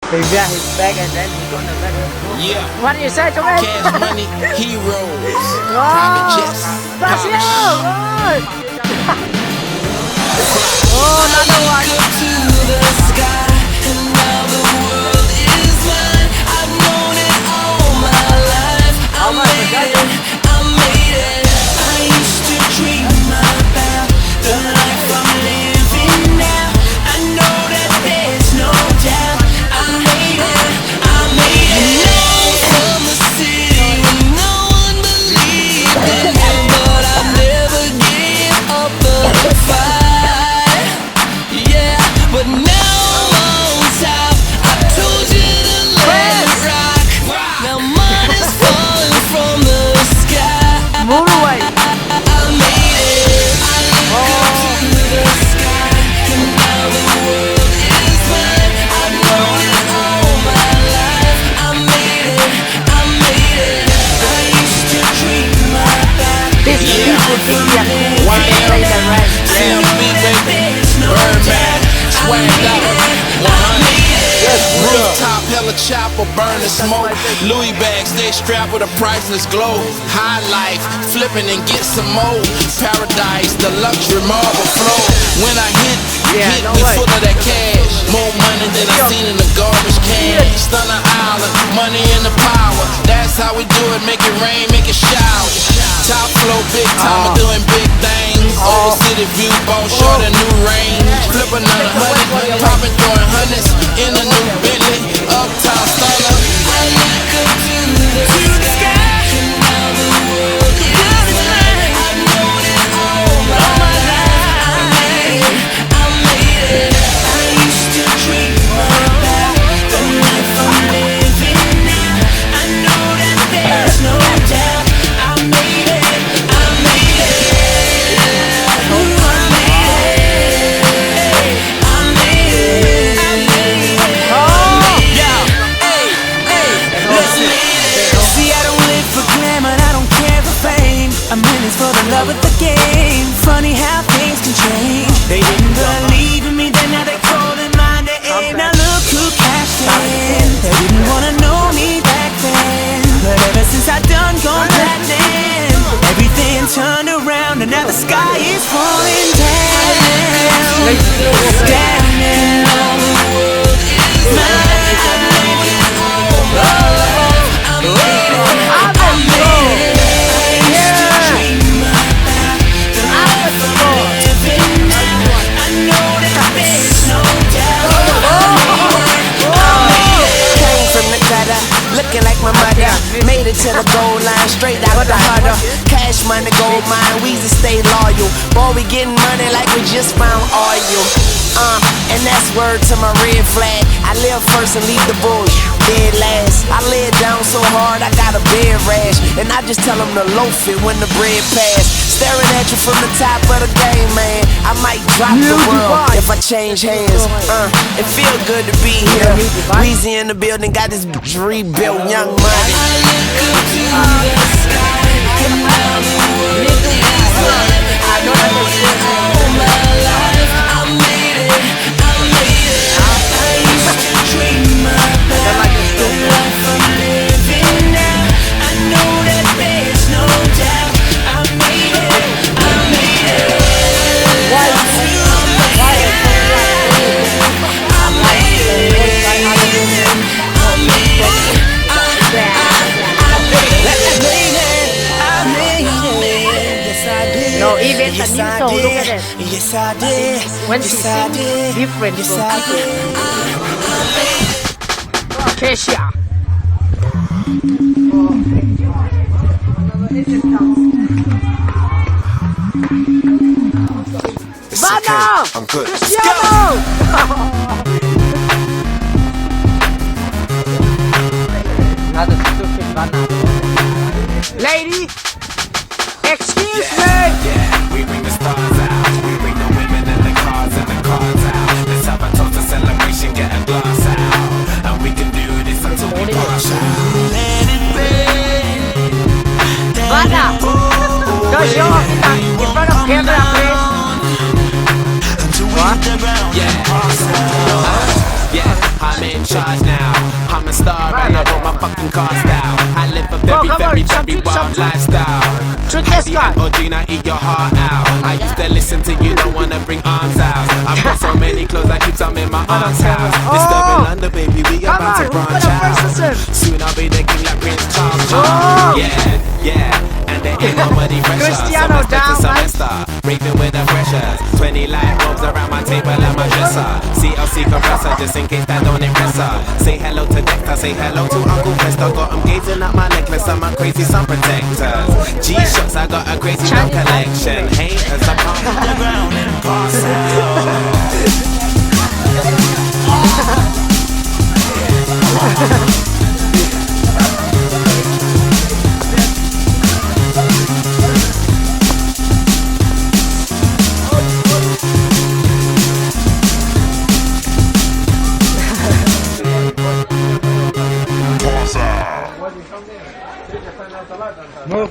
He's back and then he's gonna let him. Yeah. What do you say to me? Cash money, heroes. Oh, Private jets. that's you! Power Oh, another one. To the sky, and now the world is mine. I've known it all my life. I made it, I made it. I used to dream about the life I'm living now. I know that there's no doubt. I made it, I made it. Known from the city when no one believed in me, but I never gave up the fight. Yeah, but now I'm on top. I told you to let it rock. Now money's falling from the sky. Move away. I made it. I look up to the sky, and now the world is mine. I've known it all my life. I made it. I made it. I used to dream about This is beautiful thing here. Why Play the rest. CLB, baby. Birdman. Swagged out. 100. Rooftop, hella chopper, burning smoke. Louis bag, stay strapped with a priceless glow. High life, flipping and get some more. Paradise, the luxury marble flow. When I hit, no we way. full of that cash. More money than I seen in the garbage can. Stunner Island, money and the power. That's how we do it, make it rain, make it shower. Top flow, big time, doing big things. Old city view, ball short a new range. Flip another 100, popping, throwing hundreds in a new Bentley. Uptown stunner. I look up to the sky, and now the world is mine. I've known it all my life. I made it, I made it. I used to dream about the life I'm living now. I know that there's no doubt. I made it, I made it. Ooh, I made it, I made it, I made it. See, I don't live for glamour, I don't care for fame. I'm in this for the love of the game. Funny how things can change. They didn't believe in me, then now they calling my name. Now look who cashed in. They didn't wanna know me back then, but ever since I done gone platinum, everything turned around and now the sky is falling down. Down now, the world is mine. Looking like my mother, made it to the goal line, straight out the huddle. Cash money, gold mine, Weezy stay loyal. Boy, we getting money like we just found oil. And that's word to my red flag. I live first and leave the bush dead last. I lay it down so hard I got a bed rash, and I just tell them to loaf it when the bread pass. Staring at you from the top of the game, man. I might drop the world if I change hands. It feel good to be here. Weezy in the building, got this bitch rebuilt, Young Money. I look up to the sky, and now the world is mine. I know all my life. I made it, I made it. I used to dream about the life I'm living now. I know that there's no doubt. I made it, I made it. I made No, even a new soul, look at it. Yes, I did. When she sings, different from Kesha. It's Bana! okay. I'm good. Cristiano! Another stupid banana. Lady, excuse me. Yeah, we bring the stars out. We bring the women and the cars out. Let's have a toast, a celebration, get a glass out. And we can do this until we pass out. Let it rain. Bana, go show off in front of camera, please. Until we hit the ground. Yeah, yeah. I'm in charge now. I'm a star and I want my fucking car style. I live a very, come on, very, some very truth, some wild truth. lifestyle. Truth, yes, Heidi God. and Audrina, eat your heart out. I used to listen to you, don't wanna bring arms out. I've got so many clothes, I keep some in my aunt's house. Disturbing London, baby, we Come about on, to who's branch gonna out. versus him? Soon I'll be the king like Prince Charles. Oh. Yeah, and there ain't nobody fresher. Cristiano Semester to down, man. semester, raving with the freshers. 20 light bulbs around my table and my dresser. CLC compressor, just in case that don't impress her. Say hello to Dexter, say hello to Uncle Fester. Got 'em gazing at my necklace and my crazy sun protectors. G-shots, I got a crazy gun collection. Haters, I'm on the ground and pass No,